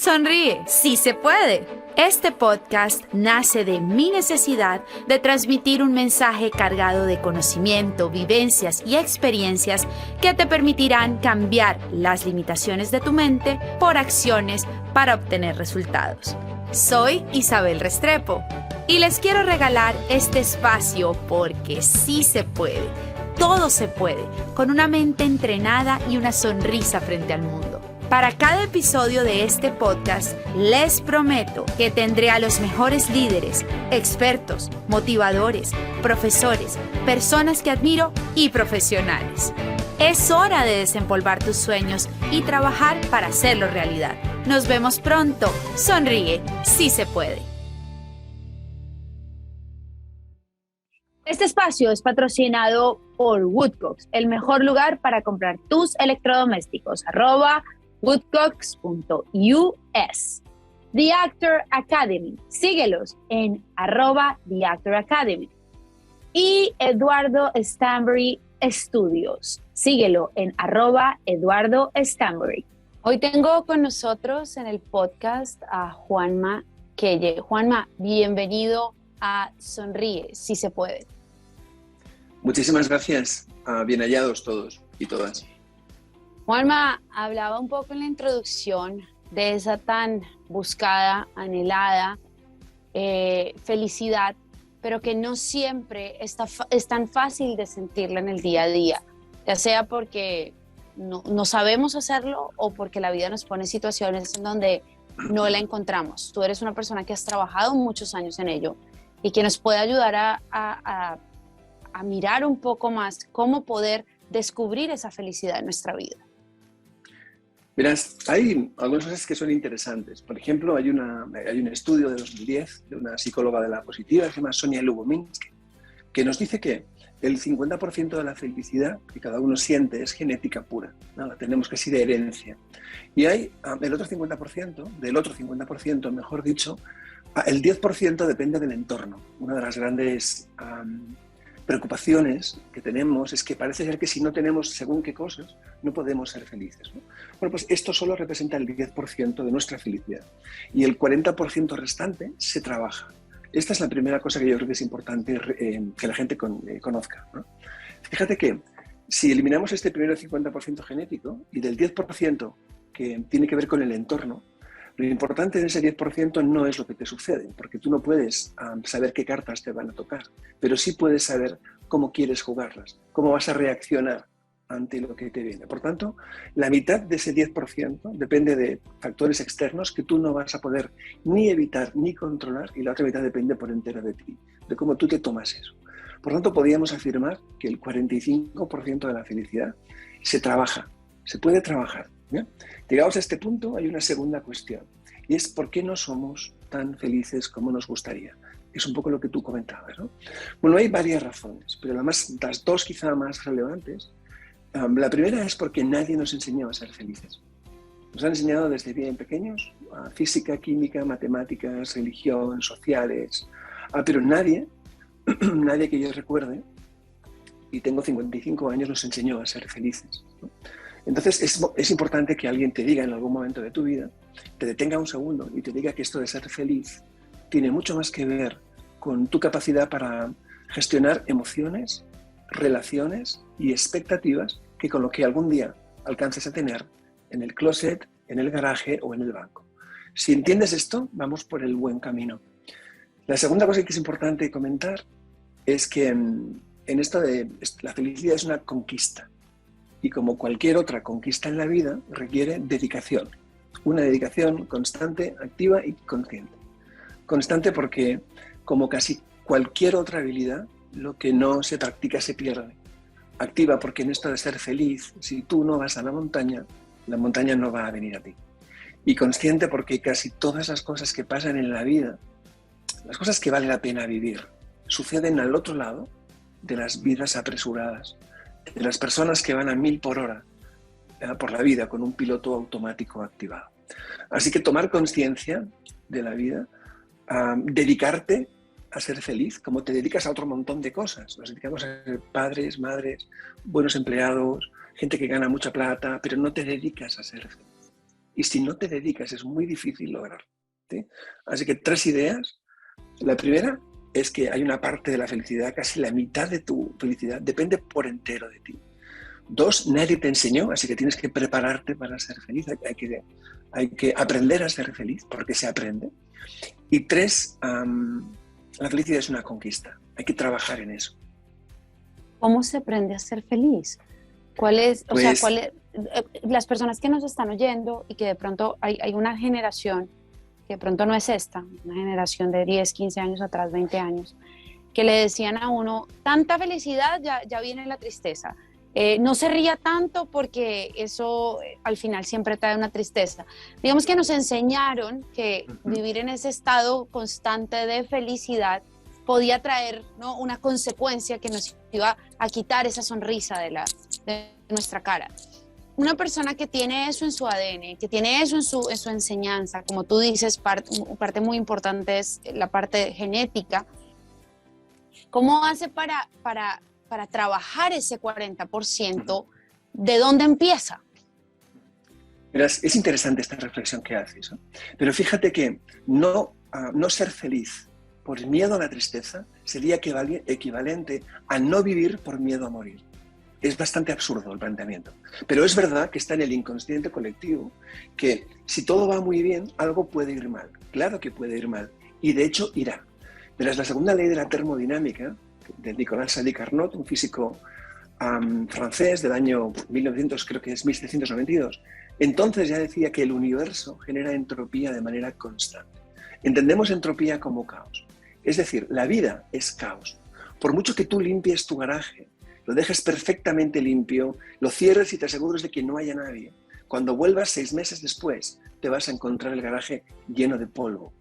Sonríe, sí se puede. Este podcast nace de mi necesidad de transmitir un mensaje cargado de conocimiento, vivencias y experiencias que te permitirán cambiar las limitaciones de tu mente por acciones para obtener resultados. Soy Isabel Restrepo y les quiero regalar este espacio porque sí se puede. Todo se puede, con una mente entrenada y una sonrisa frente al mundo. Para cada episodio de este podcast, les prometo que tendré a los mejores líderes, expertos, motivadores, profesores, personas que admiro y profesionales. Es hora de desempolvar tus sueños y trabajar para hacerlo realidad. Nos vemos pronto. Sonríe, sí se puede. Este espacio es patrocinado por Woodcocks, el mejor lugar para comprar tus electrodomésticos. @woodcocks.us. The Actor Academy. Síguelos en @The Actor Academy. Y Eduardo Stanbury Studios. Síguelo en @Eduardo Stanbury. Hoy tengo con nosotros en el podcast a Juanma Quelle. Juanma, bienvenido a Sonríe, si se puede. Muchísimas gracias. Bien hallados todos y todas. Juanma, hablaba un poco en la introducción de esa tan buscada, anhelada felicidad, pero que no siempre es tan fácil de sentirla en el día a día, ya sea porque no sabemos hacerlo o porque la vida nos pone situaciones en donde no la encontramos. Tú eres una persona que has trabajado muchos años en ello y que nos puede ayudar a mirar un poco más cómo poder descubrir esa felicidad en nuestra vida. Verás, hay algunas cosas que son interesantes. Por ejemplo, hay un estudio de 2010 de una psicóloga de la positiva que se llama Sonia Lubomirsky, que nos dice que el 50% de la felicidad que cada uno siente es genética pura, ¿no? La tenemos casi de herencia. Y hay el otro 50%, mejor dicho, el 10% depende del entorno. Una de las grandes preocupaciones que tenemos es que parece ser que si no tenemos según qué cosas, no podemos ser felices, ¿no? Bueno, pues esto solo representa el 10% de nuestra felicidad y el 40% restante se trabaja. Esta es la primera cosa que yo creo que es importante que la gente conozca, ¿no? Fíjate que si eliminamos este primero 50% genético y del 10% que tiene que ver con el entorno, lo importante de ese 10% no es lo que te sucede, porque tú no puedes saber qué cartas te van a tocar, pero sí puedes saber cómo quieres jugarlas, cómo vas a reaccionar ante lo que te viene. Por tanto, la mitad de ese 10% depende de factores externos que tú no vas a poder ni evitar ni controlar, y la otra mitad depende por entero de ti, de cómo tú te tomas eso. Por tanto, podríamos afirmar que el 45% de la felicidad se trabaja, se puede trabajar. ¿Bien? Llegados a este punto, hay una segunda cuestión, y es ¿por qué no somos tan felices como nos gustaría? Es un poco lo que tú comentabas, ¿no? Bueno, hay varias razones, pero las dos quizá más relevantes. La primera es porque nadie nos enseñó a ser felices. Nos han enseñado desde bien pequeños a física, química, matemáticas, religión, sociales, pero nadie que yo recuerde, y tengo 55 años, nos enseñó a ser felices, ¿no? Entonces es importante que alguien te diga en algún momento de tu vida, te detenga un segundo y te diga que esto de ser feliz tiene mucho más que ver con tu capacidad para gestionar emociones, relaciones y expectativas que con lo que algún día alcances a tener en el closet, en el garaje o en el banco. Si entiendes esto, vamos por el buen camino. La segunda cosa que es importante comentar es que en esto de la felicidad es una conquista. Y como cualquier otra conquista en la vida, requiere dedicación. Una dedicación constante, activa y consciente. Constante porque, como casi cualquier otra habilidad, lo que no se practica se pierde. Activa porque en esto de ser feliz, si tú no vas a la montaña no va a venir a ti. Y consciente porque casi todas las cosas que pasan en la vida, las cosas que vale la pena vivir, suceden al otro lado de las vidas apresuradas, de las personas que van a 1000 por hora por la vida con un piloto automático activado. Así que tomar conciencia de la vida, dedicarte a ser feliz, como te dedicas a otro montón de cosas. Nos dedicamos a ser padres, madres, buenos empleados, gente que gana mucha plata, pero no te dedicas a ser feliz. y si no te dedicas es muy difícil lograrlo, ¿sí? Así que 3 ideas. La primera es que hay una parte de la felicidad, casi la mitad de tu felicidad depende por entero de ti. 2, nadie te enseñó, así que tienes que prepararte para ser feliz. Hay que aprender a ser feliz, porque se aprende. Y 3, la felicidad es una conquista. Hay que trabajar en eso. ¿Cómo se aprende a ser feliz? ¿Cuál es, Pues, las personas que nos están oyendo y que de pronto hay una generación, que de pronto no es esta, una generación de 10, 15 años atrás, 20 años, que le decían a uno, tanta felicidad, ya viene la tristeza. No se ría tanto porque eso al final siempre trae una tristeza. Digamos que nos enseñaron que vivir en ese estado constante de felicidad podía traer, ¿no?, una consecuencia que nos iba a quitar esa sonrisa de nuestra cara. Una persona que tiene eso en su ADN, que tiene eso en su enseñanza, como tú dices, parte muy importante es la parte genética. ¿Cómo hace para trabajar ese 40%? ¿De dónde empieza? verás, es interesante esta reflexión que haces, ¿no? Pero fíjate que no ser feliz por miedo a la tristeza sería equivalente a no vivir por miedo a morir. Es bastante absurdo el planteamiento. Pero es verdad que está en el inconsciente colectivo que si todo va muy bien, algo puede ir mal. Claro que puede ir mal. Y de hecho irá. Verás, la segunda ley de la termodinámica de Nicolas Sadi-Carnot, un físico francés del año 1900, creo que es 1792, entonces ya decía que el universo genera entropía de manera constante. Entendemos entropía como caos. Es decir, la vida es caos. Por mucho que tú limpies tu garaje, lo dejes perfectamente limpio, lo cierres y te asegures de que no haya nadie, cuando vuelvas 6 meses después, te vas a encontrar el garaje lleno de polvo,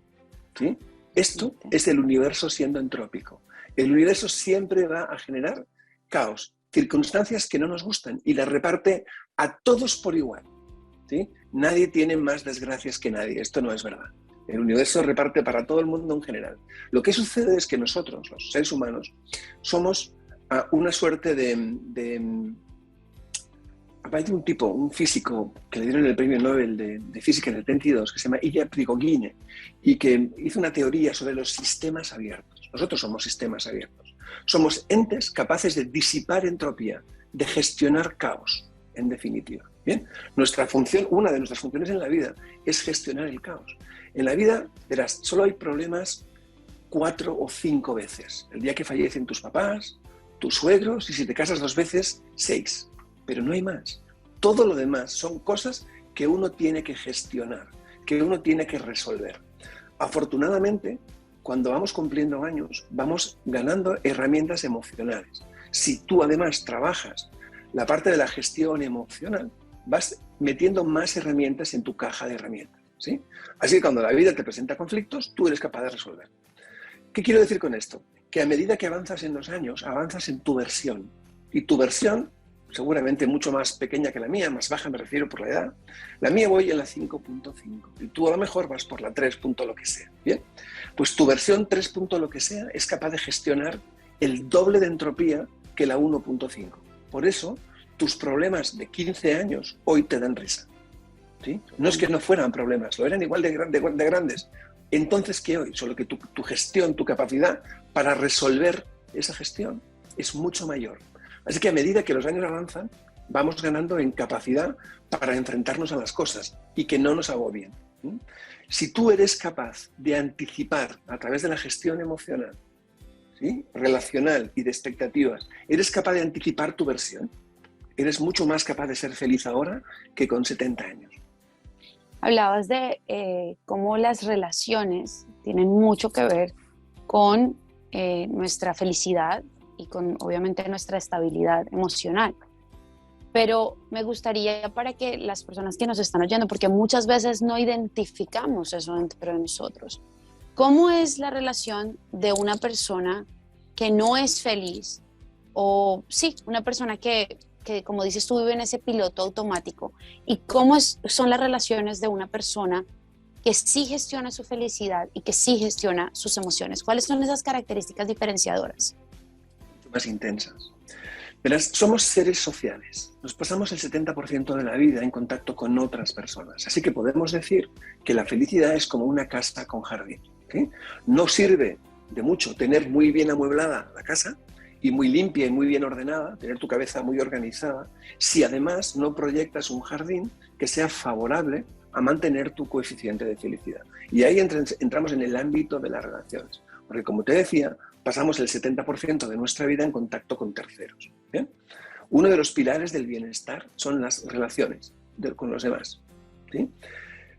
¿sí? Esto es el universo siendo entrópico. El universo siempre va a generar caos, circunstancias que no nos gustan y las reparte a todos por igual, ¿sí? Nadie tiene más desgracias que nadie, esto no es verdad. El universo reparte para todo el mundo en general. Lo que sucede es que nosotros, los seres humanos, somos una suerte hay un tipo, un físico que le dieron el premio Nobel de Física en el 72, que se llama Ilya Prigogine, y que hizo una teoría sobre los sistemas abiertos. Nosotros somos sistemas abiertos. Somos entes capaces de disipar entropía, de gestionar caos, en definitiva. Bien, nuestra función, una de nuestras funciones en la vida es gestionar el caos. En la vida, verás, solo hay problemas 4 o 5 veces. El día que fallecen tus papás, tus suegros, y si te casas 2 veces, 6. Pero no hay más. Todo lo demás son cosas que uno tiene que gestionar, que uno tiene que resolver. Afortunadamente, cuando vamos cumpliendo años, vamos ganando herramientas emocionales. Si tú además trabajas la parte de la gestión emocional, vas metiendo más herramientas en tu caja de herramientas, ¿sí? Así que cuando la vida te presenta conflictos, tú eres capaz de resolver. ¿Qué quiero decir con esto? Que a medida que avanzas en los años, avanzas en tu versión. Y tu versión, seguramente mucho más pequeña que la mía, más baja me refiero por la edad, la mía voy en la 5.5 y tú a lo mejor vas por la 3. Lo que sea. Bien, pues tu versión 3. Lo que sea es capaz de gestionar el doble de entropía que la 1.5. Por eso, tus problemas de 15 años hoy te dan risa, ¿sí? No es que no fueran problemas, lo eran igual de grandes. Entonces, ¿qué hoy? Solo que tu gestión, tu capacidad para resolver esa gestión es mucho mayor. Así que a medida que los años avanzan, vamos ganando en capacidad para enfrentarnos a las cosas y que no nos agobien. Si tú eres capaz de anticipar a través de la gestión emocional, ¿sí?, relacional y de expectativas, eres capaz de anticipar tu versión, eres mucho más capaz de ser feliz ahora que con 70 años. Hablabas de cómo las relaciones tienen mucho que ver con nuestra felicidad y con, obviamente, nuestra estabilidad emocional. Pero me gustaría, para que las personas que nos están oyendo, porque muchas veces no identificamos eso dentro de nosotros, ¿cómo es la relación de una persona que no es feliz? O sí, una persona que como dices tú, vive en ese piloto automático. ¿Y cómo son las relaciones de una persona que sí gestiona su felicidad y que sí gestiona sus emociones? ¿Cuáles son esas características diferenciadoras? Mucho más intensas. Verás, somos seres sociales. Nos pasamos el 70% de la vida en contacto con otras personas. Así que podemos decir que la felicidad es como una casa con jardín. ¿Sí? No sirve de mucho tener muy bien amueblada la casa y muy limpia y muy bien ordenada, tener tu cabeza muy organizada, si además no proyectas un jardín que sea favorable a mantener tu coeficiente de felicidad. Y ahí entramos en el ámbito de las relaciones. Porque como te decía, pasamos el 70% de nuestra vida en contacto con terceros. ¿Bien? Uno de los pilares del bienestar son las relaciones con los demás. ¿Sí?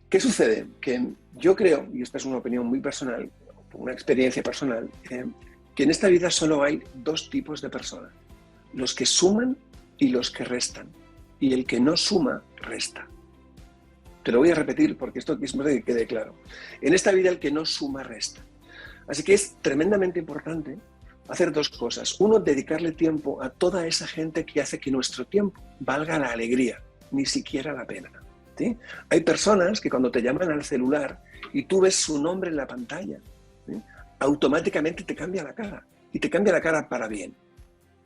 ¿Qué sucede? Que yo creo, y esta es una opinión muy personal, una experiencia personal, que en esta vida solo hay dos tipos de personas. Los que suman y los que restan. Y el que no suma, resta. Te lo voy a repetir porque esto es importante que quede claro. En esta vida el que no suma, resta. Así que es tremendamente importante hacer dos cosas. Uno, dedicarle tiempo a toda esa gente que hace que nuestro tiempo valga la alegría, ni siquiera la pena. ¿Sí? Hay personas que cuando te llaman al celular y tú ves su nombre en la pantalla, ¿sí? Automáticamente te cambia la cara. Y te cambia la cara para bien.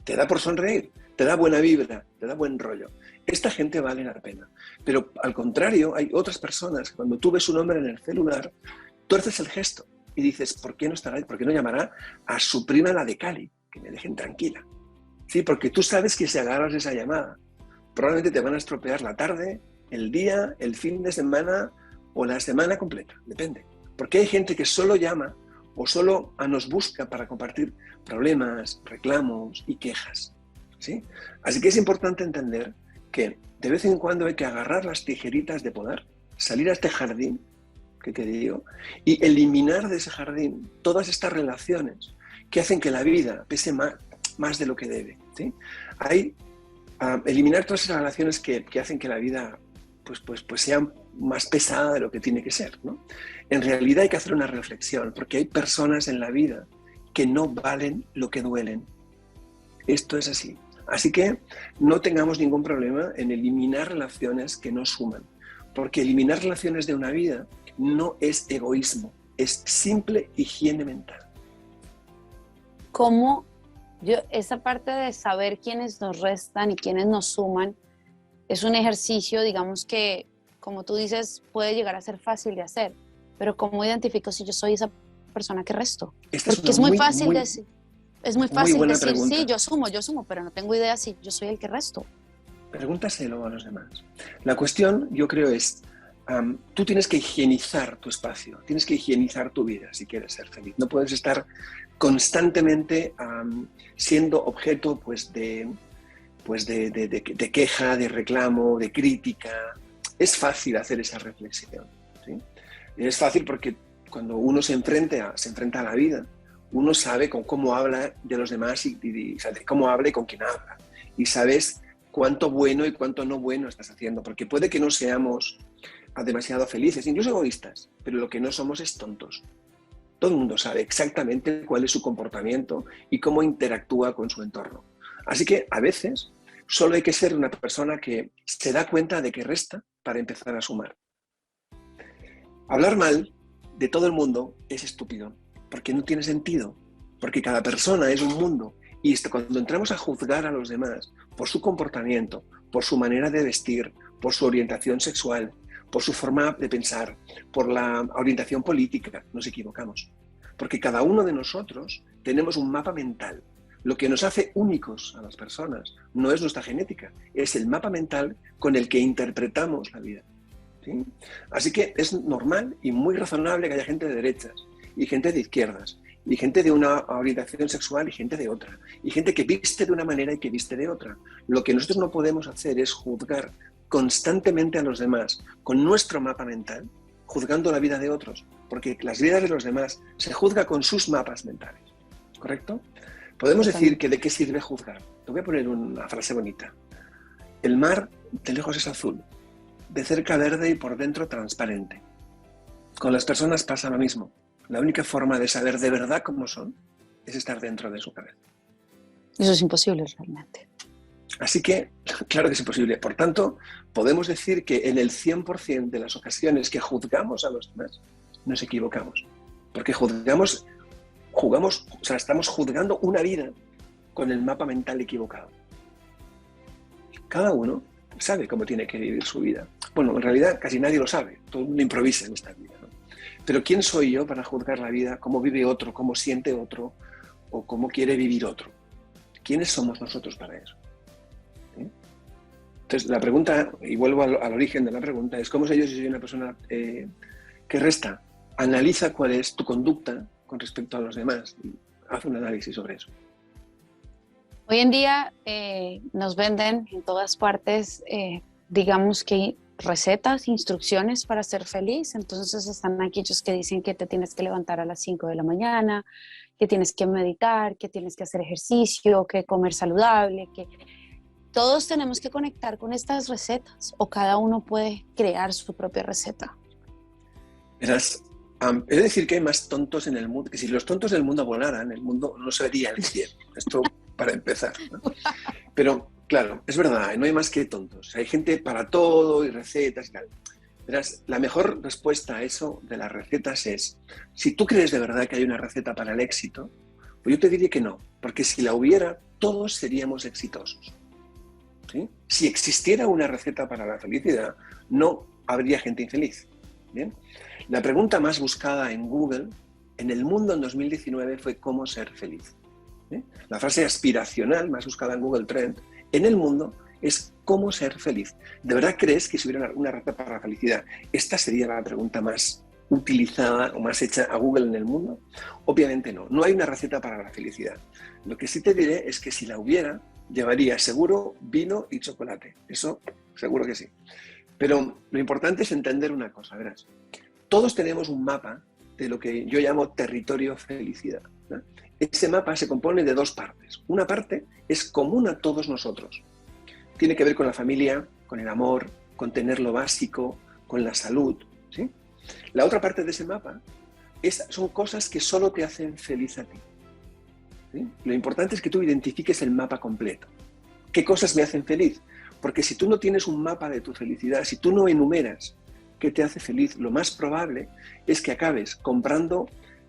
Te da por sonreír, te da buena vibra, te da buen rollo. Esta gente vale la pena. Pero al contrario, hay otras personas que cuando tú ves su nombre en el celular, tuerces el gesto y dices, ¿por qué no estará? ¿Por qué no llamará a su prima, la de Cali? Que me dejen tranquila. Sí, porque tú sabes que si agarras esa llamada, probablemente te van a estropear la tarde, el día, el fin de semana o la semana completa, depende. Porque hay gente que solo llama o solo nos busca para compartir problemas, reclamos y quejas. ¿Sí? Así que es importante entender que de vez en cuando hay que agarrar las tijeritas de poder, salir a este jardín, que te digo, y eliminar de ese jardín todas estas relaciones que hacen que la vida pese más de lo que debe. ¿Sí? Hay eliminar todas esas relaciones que hacen que la vida pues sea más pesada de lo que tiene que ser, ¿no? En realidad hay que hacer una reflexión, porque hay personas en la vida que no valen lo que duelen. Esto es así. Así que no tengamos ningún problema en eliminar relaciones que no suman, porque eliminar relaciones de una vida no es egoísmo, es simple higiene mental. ¿Cómo esa parte de saber quiénes nos restan y quiénes nos suman es un ejercicio, digamos que, como tú dices, puede llegar a ser fácil de hacer, pero ¿cómo identifico si yo soy esa persona que resto? Porque es muy fácil decir, sí, yo sumo, pero no tengo idea si yo soy el que resto. Pregúntaselo a los demás. La cuestión, yo creo, es, tú tienes que higienizar tu espacio, tienes que higienizar tu vida si quieres ser feliz. No puedes estar constantemente siendo objeto de queja, de reclamo, de crítica. Es fácil hacer esa reflexión, ¿sí? Es fácil porque cuando uno se enfrenta a la vida, uno sabe cómo habla de los demás y sabe cómo habla y con quién habla. Y sabes cuánto bueno y cuánto no bueno estás haciendo, porque puede que no seamos demasiado felices, incluso egoístas, pero lo que no somos es tontos. Todo el mundo sabe exactamente cuál es su comportamiento y cómo interactúa con su entorno. Así que a veces solo hay que ser una persona que se da cuenta de que resta para empezar a sumar. Hablar mal de todo el mundo es estúpido, porque no tiene sentido, porque cada persona es un mundo. Y cuando entramos a juzgar a los demás por su comportamiento, por su manera de vestir, por su orientación sexual, por su forma de pensar, por la orientación política, nos equivocamos. Porque cada uno de nosotros tenemos un mapa mental. Lo que nos hace únicos a las personas no es nuestra genética, es el mapa mental con el que interpretamos la vida. ¿Sí? Así que es normal y muy razonable que haya gente de derechas y gente de izquierdas, y gente de una orientación sexual y gente de otra, y gente que viste de una manera y que viste de otra. Lo que nosotros no podemos hacer es juzgar constantemente a los demás con nuestro mapa mental, juzgando la vida de otros, porque las vidas de los demás se juzga con sus mapas mentales, ¿correcto? Podemos decir que de qué sirve juzgar. Te voy a poner una frase bonita. El mar de lejos es azul, de cerca verde y por dentro transparente. Con las personas pasa lo mismo. La única forma de saber de verdad cómo son es estar dentro de su cabeza. Eso es imposible realmente. Así que, claro que es imposible. Por tanto, podemos decir que en el 100% de las ocasiones que juzgamos a los demás, nos equivocamos. Porque estamos juzgando una vida con el mapa mental equivocado. Cada uno sabe cómo tiene que vivir su vida. Bueno, en realidad casi nadie lo sabe, todo el mundo improvisa en esta vida, ¿no? Pero ¿quién soy yo para juzgar la vida, cómo vive otro, cómo siente otro o cómo quiere vivir otro? ¿Quiénes somos nosotros para eso? ¿Sí? Entonces, la pregunta, y vuelvo al origen de la pregunta, es ¿cómo sé yo si soy una persona que resta? Analiza cuál es tu conducta con respecto a los demás y haz un análisis sobre eso. Hoy en día nos venden en todas partes, digamos que recetas, instrucciones para ser feliz. Entonces están aquellos que dicen que te tienes que levantar a las 5 de la mañana, que tienes que meditar, que tienes que hacer ejercicio, que comer saludable, que todos tenemos que conectar con estas recetas o cada uno puede crear su propia receta. Verás, es decir que hay más tontos en el mundo, que si los tontos del mundo volaran, el mundo no se vería el cielo. Esto para empezar, ¿no? Pero claro, es verdad, no hay más que tontos. Hay gente para todo y recetas y tal. Verás, la mejor respuesta a eso de las recetas es, si tú crees de verdad que hay una receta para el éxito, pues yo te diría que no, porque si la hubiera, todos seríamos exitosos. ¿Sí? Si existiera una receta para la felicidad, no habría gente infeliz. ¿Bien? La pregunta más buscada en Google, en el mundo en 2019, fue ¿cómo ser feliz? ¿Sí? La frase aspiracional más buscada en Google Trend, en el mundo, es ¿cómo ser feliz? ¿De verdad crees que si hubiera una receta para la felicidad, esta sería la pregunta más utilizada o más hecha a Google en el mundo? Obviamente no, no hay una receta para la felicidad. Lo que sí te diré es que si la hubiera, llevaría seguro vino y chocolate. Eso seguro que sí. Pero lo importante es entender una cosa, verás. Todos tenemos un mapa de lo que yo llamo territorio felicidad, ¿no? Ese mapa se compone de dos partes. Una parte es común a todos nosotros. Tiene que ver con la familia, con el amor, con tener lo básico, con la salud, ¿sí? La otra parte de ese mapa son cosas que solo te hacen feliz a ti, ¿sí? Lo importante es que tú identifiques el mapa completo. ¿Qué cosas me hacen feliz? Porque si tú no tienes un mapa de tu felicidad, si tú no enumeras qué te hace feliz, lo más probable es que acabes comprando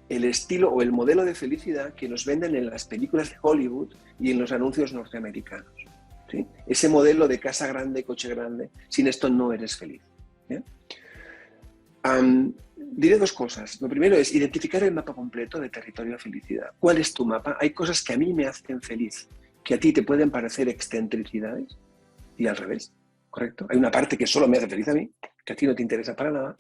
el estilo o el modelo de felicidad que nos venden en las películas de Hollywood y en los anuncios norteamericanos, ¿sí? Ese modelo de casa grande, coche grande, sin esto no eres feliz, ¿bien? Diré dos cosas. Lo primero es identificar el mapa completo de territorio de felicidad. ¿Cuál es tu mapa? Hay cosas que a mí me hacen feliz, que a ti te pueden parecer excentricidades y al revés, ¿correcto? Hay una parte que solo me hace feliz a mí, que a ti no te interesa para nada.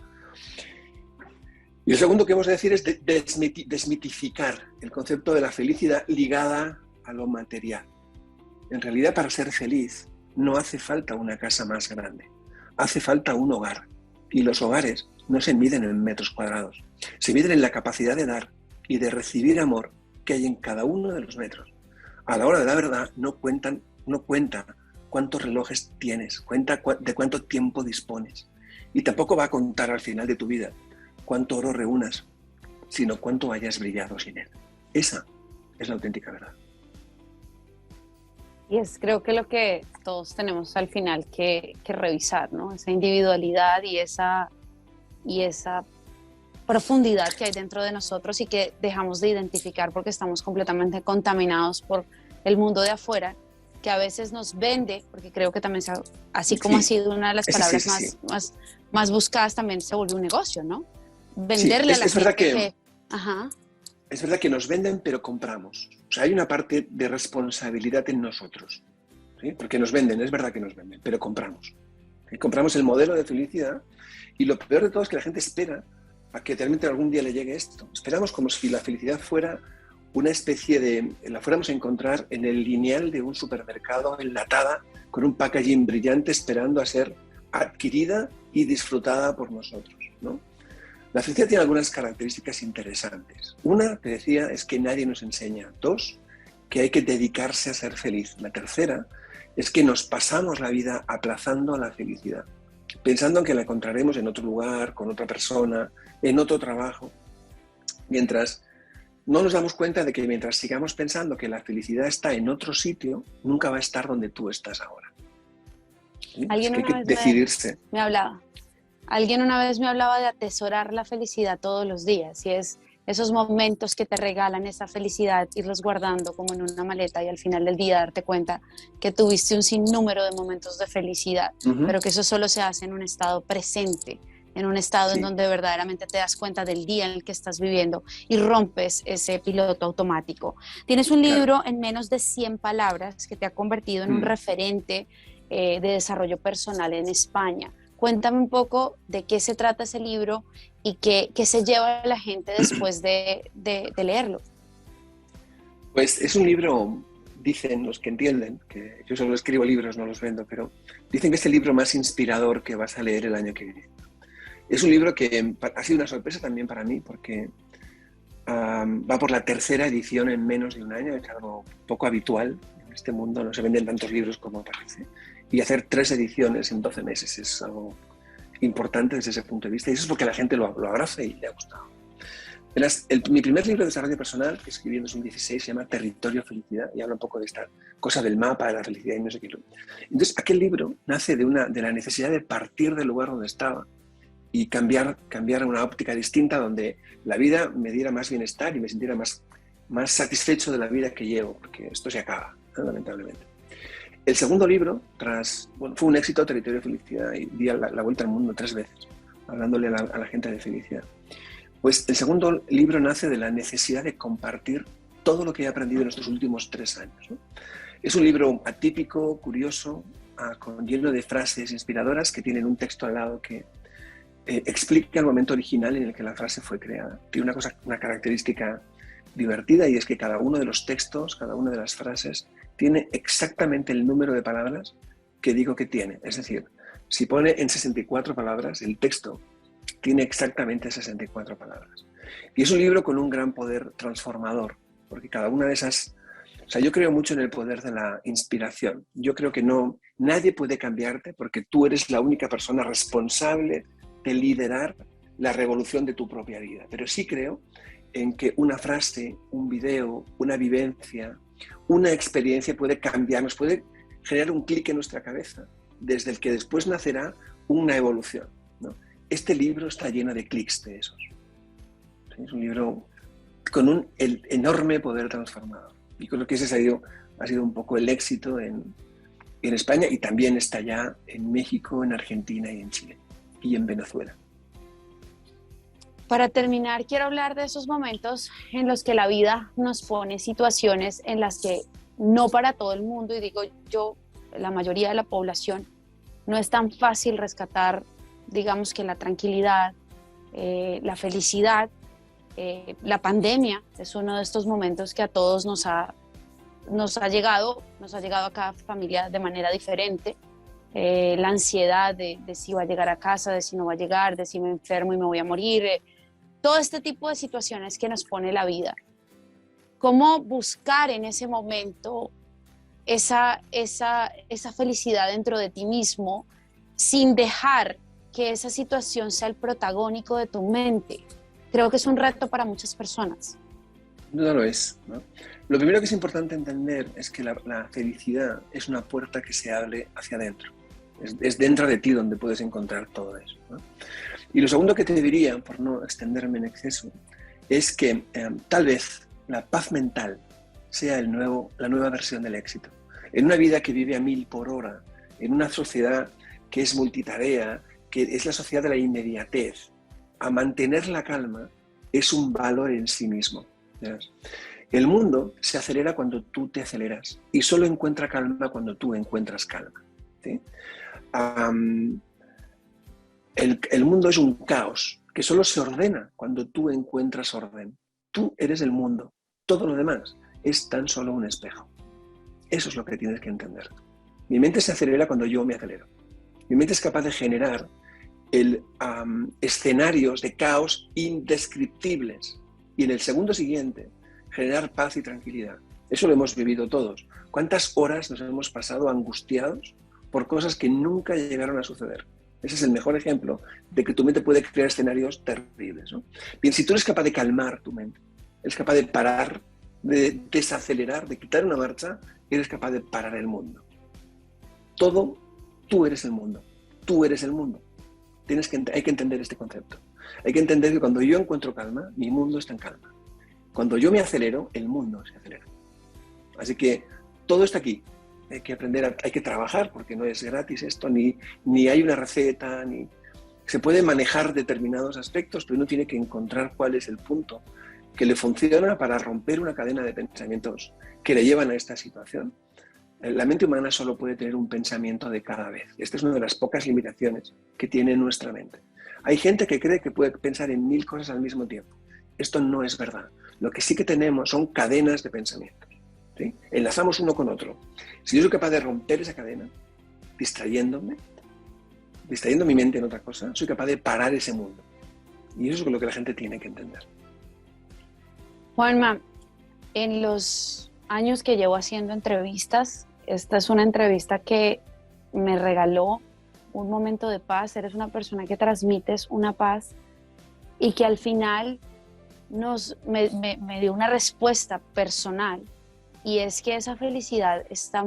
Y lo segundo que vamos a decir es desmitificar el concepto de la felicidad ligada a lo material. En realidad, para ser feliz no hace falta una casa más grande, hace falta un hogar. Y los hogares no se miden en metros cuadrados, se miden en la capacidad de dar y de recibir amor que hay en cada uno de los metros. A la hora de la verdad no cuenta cuántos relojes tienes, cuenta de cuánto tiempo dispones. Y tampoco va a contar al final de tu vida cuánto oro reúnas, sino cuánto hayas brillado sin él. Esa es la auténtica verdad. Y es creo que lo que todos tenemos al final que revisar, ¿no? Esa individualidad y esa profundidad que hay dentro de nosotros y que dejamos de identificar porque estamos completamente contaminados por el mundo de afuera, que a veces nos vende, porque creo que también, así como ha sido una de las palabras más buscadas, también se vuelve un negocio, ¿no? Venderle a la gente que... Ajá. Es verdad que nos venden, pero compramos. O sea, hay una parte de responsabilidad en nosotros, ¿sí? Porque nos venden, es verdad que nos venden, pero compramos. ¿Sí? Compramos el modelo de felicidad y lo peor de todo es que la gente espera a que realmente algún día le llegue esto. Esperamos como si la felicidad fuera una especie de... la fuéramos a encontrar en el lineal de un supermercado enlatada con un packaging brillante esperando a ser adquirida y disfrutada por nosotros, ¿no? La felicidad tiene algunas características interesantes. Una, te decía, es que nadie nos enseña. Dos, que hay que dedicarse a ser feliz. La tercera es que nos pasamos la vida aplazando la felicidad, pensando en que la encontraremos en otro lugar, con otra persona, en otro trabajo. Mientras no nos damos cuenta de que mientras sigamos pensando que la felicidad está en otro sitio, nunca va a estar donde tú estás ahora. ¿Sí? Alguien es que hay que decidirse. Alguien una vez me hablaba de atesorar la felicidad todos los días y es esos momentos que te regalan esa felicidad, irlos guardando como en una maleta y al final del día darte cuenta que tuviste un sinnúmero de momentos de felicidad, pero que eso solo se hace en un estado presente, en un estado en donde verdaderamente te das cuenta del día en el que estás viviendo y rompes ese piloto automático. Tienes un libro en menos de 100 palabras que te ha convertido en un referente de desarrollo personal en España. Cuéntame un poco de qué se trata ese libro y qué se lleva a la gente después de leerlo. Pues es un libro, dicen los que entienden, que yo solo escribo libros, no los vendo, pero dicen que es el libro más inspirador que vas a leer el año que viene. Es un libro que ha sido una sorpresa también para mí, porque va por la tercera edición en menos de un año, es algo poco habitual en este mundo, no se venden tantos libros como parece, y hacer 3 ediciones en 12 meses es algo importante desde ese punto de vista, y eso es porque la gente lo abraza y le ha gustado. Verás, mi primer libro de desarrollo personal, que escribí en 2016, se llama Territorio Felicidad, y habla un poco de esta cosa del mapa de la felicidad y no sé qué. Entonces, aquel libro nace de la necesidad de partir del lugar donde estaba y cambiar a una óptica distinta donde la vida me diera más bienestar y me sintiera más satisfecho de la vida que llevo, porque esto se acaba, ¿no? Lamentablemente. El segundo libro, fue un éxito, Territorio de Felicidad, y di la vuelta al mundo 3 veces, hablándole a la gente de felicidad. Pues el segundo libro nace de la necesidad de compartir todo lo que he aprendido en estos últimos 3 años, ¿no? Es un libro atípico, curioso, lleno de frases inspiradoras que tienen un texto al lado que explica el momento original en el que la frase fue creada. Tiene una característica divertida, y es que cada uno de los textos, cada una de las frases, tiene exactamente el número de palabras que digo que tiene. Es decir, si pone en 64 palabras, el texto tiene exactamente 64 palabras. Y es un libro con un gran poder transformador, porque cada una de esas... O sea, yo creo mucho en el poder de la inspiración. Yo creo que nadie puede cambiarte, porque tú eres la única persona responsable de liderar la revolución de tu propia vida. Pero sí creo en que una frase, un video, una vivencia, una experiencia puede cambiarnos, puede generar un clic en nuestra cabeza, desde el que después nacerá una evolución, ¿no? Este libro está lleno de clics de esos. Es un libro con un enorme poder transformador. Y creo que ese ha sido un poco el éxito en España, y también está ya en México, en Argentina y en Chile y en Venezuela. Para terminar, quiero hablar de esos momentos en los que la vida nos pone situaciones en las que no para todo el mundo, y digo yo, la mayoría de la población, no es tan fácil rescatar, digamos, que la tranquilidad, la felicidad. La pandemia es uno de estos momentos que a todos nos ha llegado a cada familia de manera diferente. La ansiedad de si va a llegar a casa, de si no va a llegar, de si me enfermo y me voy a morir, todo este tipo de situaciones que nos pone la vida. ¿Cómo buscar en ese momento esa felicidad dentro de ti mismo sin dejar que esa situación sea el protagónico de tu mente? Creo que es un reto para muchas personas. No lo es, ¿no? Lo primero que es importante entender es que la felicidad es una puerta que se abre hacia adentro. Es dentro de ti donde puedes encontrar todo eso, ¿no? Y lo segundo que te diría, por no extenderme en exceso, es que tal vez la paz mental sea la nueva versión del éxito. En una vida que vive a 1000 por hora, en una sociedad que es multitarea, que es la sociedad de la inmediatez, a mantener la calma es un valor en sí mismo. ¿Sabes? El mundo se acelera cuando tú te aceleras, y solo encuentra calma cuando tú encuentras calma, ¿sí? El mundo es un caos que solo se ordena cuando tú encuentras orden. Tú eres el mundo, todo lo demás es tan solo un espejo. Eso es lo que tienes que entender. Mi mente se acelera cuando yo me acelero. Mi mente es capaz de generar escenarios de caos indescriptibles, y en el segundo siguiente generar paz y tranquilidad. Eso lo hemos vivido todos. ¿Cuántas horas nos hemos pasado angustiados por cosas que nunca llegaron a suceder? Ese es el mejor ejemplo de que tu mente puede crear escenarios terribles, ¿no? Bien, si tú eres capaz de calmar tu mente, eres capaz de parar, de desacelerar, de quitar una marcha, eres capaz de parar el mundo. Tú eres el mundo. Tú eres el mundo. Hay que entender este concepto. Hay que entender que cuando yo encuentro calma, mi mundo está en calma. Cuando yo me acelero, el mundo se acelera. Así que todo está aquí. Hay que aprender, hay que trabajar, porque no es gratis esto, ni hay una receta, ni se puede manejar determinados aspectos, pero uno tiene que encontrar cuál es el punto que le funciona para romper una cadena de pensamientos que le llevan a esta situación. La mente humana solo puede tener un pensamiento de cada vez. Esta es una de las pocas limitaciones que tiene nuestra mente. Hay gente que cree que puede pensar en 1000 cosas al mismo tiempo. Esto no es verdad. Lo que sí que tenemos son cadenas de pensamientos, ¿sí? Enlazamos uno con otro. Si yo soy capaz de romper esa cadena, distrayendo mi mente en otra cosa, soy capaz de parar ese mundo. Y eso es lo que la gente tiene que entender. Juanma, en los años que llevo haciendo entrevistas, esta es una entrevista que me regaló un momento de paz. Eres una persona que transmites una paz y que al final me dio una respuesta personal, y es que esa felicidad está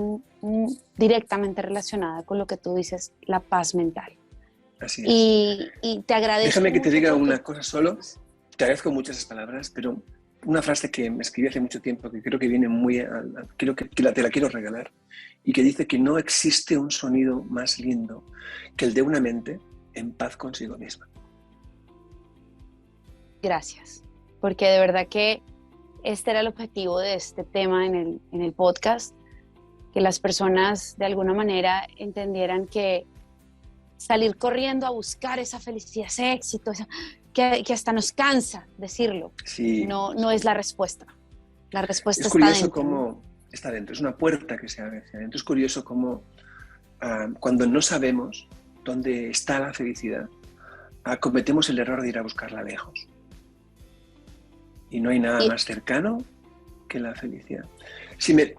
directamente relacionada con lo que tú dices, la paz mental. Así es. Y te agradezco. Déjame que te diga una cosa solo. Te agradezco muchas esas palabras, pero una frase que me escribí hace mucho tiempo, que creo que viene creo que te la quiero regalar, y que dice que no existe un sonido más lindo que el de una mente en paz consigo misma. Gracias, porque de verdad que este era el objetivo de este tema en el podcast, que las personas de alguna manera entendieran que salir corriendo a buscar esa felicidad, ese éxito, que hasta nos cansa decirlo, sí, no es la respuesta. La respuesta está dentro. Es curioso cómo está dentro, es una puerta que se abre hacia adentro. Es curioso cómo cuando no sabemos dónde está la felicidad, cometemos el error de ir a buscarla lejos. Y no hay nada más cercano que la felicidad.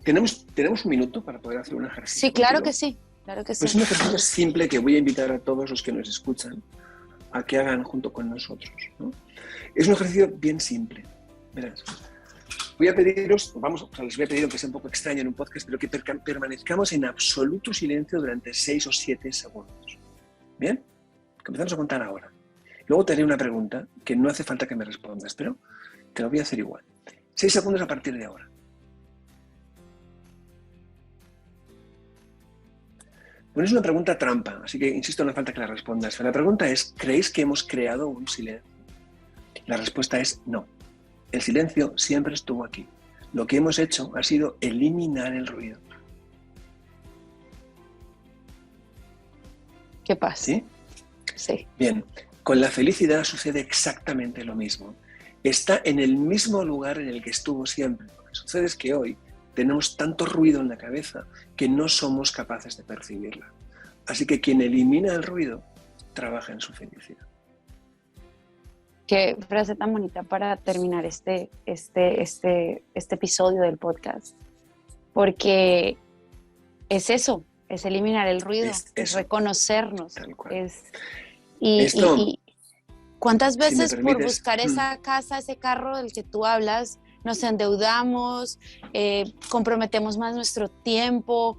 ¿Tenemos un minuto para poder hacer un ejercicio? Sí, claro que sí. Claro que sí. Es un ejercicio simple que voy a invitar a todos los que nos escuchan a que hagan junto con nosotros, ¿no? Es un ejercicio bien simple. Verás. Voy a pediros, les voy a pedir, aunque sea un poco extraño en un podcast, pero que permanezcamos en absoluto silencio durante 6 o 7 segundos. ¿Bien? Comenzamos a contar ahora. Luego te haré una pregunta que no hace falta que me respondas, pero te lo voy a hacer igual. 6 segundos a partir de ahora. Bueno, es una pregunta trampa, así que insisto, no hace falta que la respondas. La pregunta es, ¿creéis que hemos creado un silencio? La respuesta es no. El silencio siempre estuvo aquí. Lo que hemos hecho ha sido eliminar el ruido. ¿Qué pasa? ¿Sí? Sí. Bien, con la felicidad sucede exactamente lo mismo. Está en el mismo lugar en el que estuvo siempre. Lo que sucede es que hoy tenemos tanto ruido en la cabeza que no somos capaces de percibirla. Así que quien elimina el ruido trabaja en su felicidad. Qué frase tan bonita para terminar este episodio del podcast. Porque es eso, es eliminar el ruido, es reconocernos. Tal cual. Y ¿cuántas veces si me permites, por buscar esa casa, ese carro del que tú hablas, nos endeudamos, comprometemos más nuestro tiempo,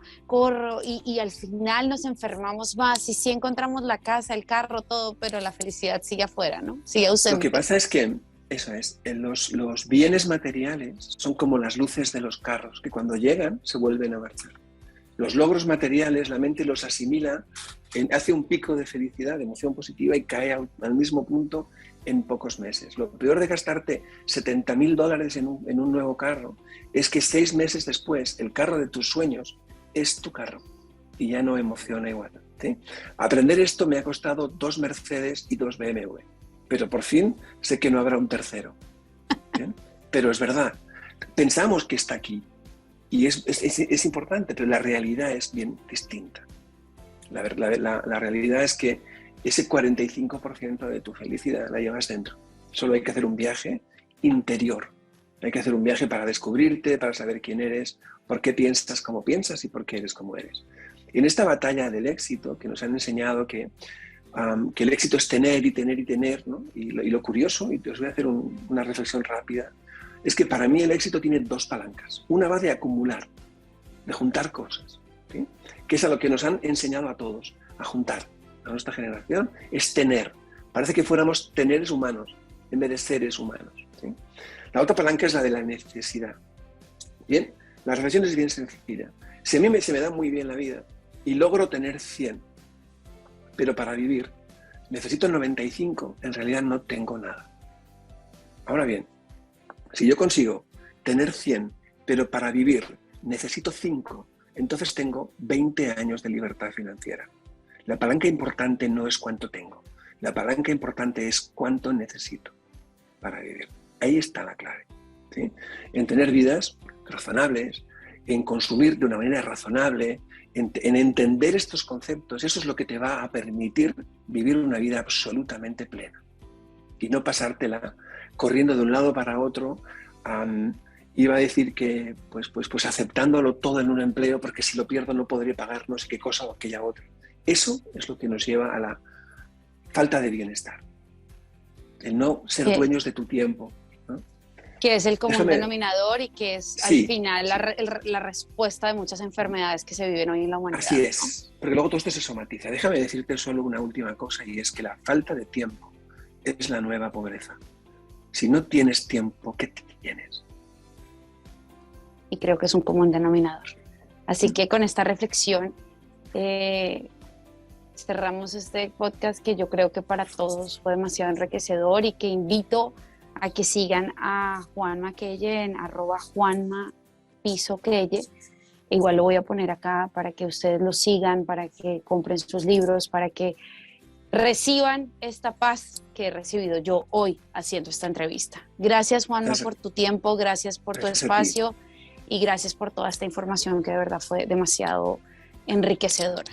y al final nos enfermamos más? Y sí encontramos la casa, el carro, todo, pero la felicidad sigue afuera, ¿no? Sigue ausente. Lo que pasa es que, eso es, los bienes materiales son como las luces de los carros, que cuando llegan se vuelven a marchar. Los logros materiales, la mente los asimila, hace un pico de felicidad, de emoción positiva, y cae al mismo punto en pocos meses. Lo peor de gastarte $70,000 en un nuevo carro es que 6 meses después el carro de tus sueños es tu carro y ya no emociona igual, ¿sí? Aprender esto me ha costado 2 Mercedes y 2 BMW, pero por fin sé que no habrá un tercero, ¿bien? Pero es verdad, pensamos que está aquí y es importante, pero la realidad es bien distinta. La realidad es que ese 45% de tu felicidad la llevas dentro. Solo hay que hacer un viaje interior. Hay que hacer un viaje para descubrirte, para saber quién eres, por qué piensas como piensas y por qué eres como eres. Y en esta batalla del éxito, que nos han enseñado que el éxito es tener y tener y tener, ¿no? Y lo curioso, y os voy a hacer una reflexión rápida, es que para mí el éxito tiene 2 palancas. Una va de acumular, de juntar cosas, ¿sí? Que es a lo que nos han enseñado a todos, a juntar. A nuestra generación es tener, Parece que fuéramos teneres humanos en vez de seres humanos, ¿sí? La otra palanca es la de la necesidad. Bien, la reflexión es bien sencilla. Si a mí se me da muy bien la vida y logro tener 100, pero para vivir necesito 95, en realidad no tengo nada. Ahora bien, si yo consigo tener 100, pero para vivir necesito 5, entonces tengo 20 años de libertad financiera. La palanca importante no es cuánto tengo. La palanca importante es cuánto necesito para vivir. Ahí está la clave, ¿sí? En tener vidas razonables, en consumir de una manera razonable, en entender estos conceptos. Eso es lo que te va a permitir vivir una vida absolutamente plena y no pasártela corriendo de un lado para otro. Iba a decir que pues aceptándolo todo en un empleo, porque si lo pierdo no podré pagar no sé qué cosa o aquella otra. Eso es lo que nos lleva a la falta de bienestar, el no ser dueños de tu tiempo, ¿no? Que es el común denominador y que es al final sí. la respuesta de muchas enfermedades que se viven hoy en la humanidad. Así es, ¿no? Porque luego todo esto se somatiza. Déjame decirte solo una última cosa, y es que la falta de tiempo es la nueva pobreza. Si no tienes tiempo, ¿qué tienes? Y creo que es un común denominador. Así que con esta reflexión cerramos este podcast, que yo creo que para todos fue demasiado enriquecedor, y que invito a que sigan a Juanma Quelle en @JuanmaPisoQuelle. Igual lo voy a poner acá para que ustedes lo sigan, para que compren sus libros, para que reciban esta paz que he recibido yo hoy haciendo esta entrevista. Gracias, Juanma, por tu tiempo, gracias por tu espacio y gracias por toda esta información que de verdad fue demasiado enriquecedora.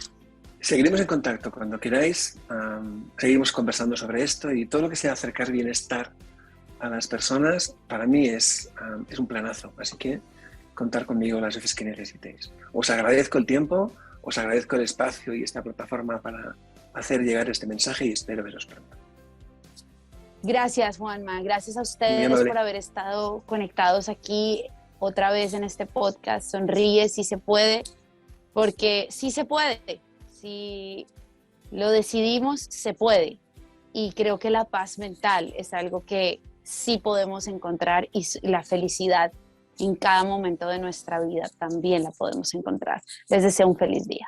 Seguiremos en contacto cuando queráis. Seguimos conversando sobre esto, y todo lo que sea acercar bienestar a las personas para mí es un planazo. Así que contar conmigo las veces que necesitéis. Os agradezco el tiempo, os agradezco el espacio y esta plataforma para hacer llegar este mensaje, y espero veros pronto. Gracias, Juanma. Gracias a ustedes por haber estado conectados aquí otra vez en este podcast. Sonríe si se puede, porque sí se puede. Si lo decidimos, se puede. Y creo que la paz mental es algo que sí podemos encontrar, y la felicidad en cada momento de nuestra vida también la podemos encontrar. Les deseo un feliz día.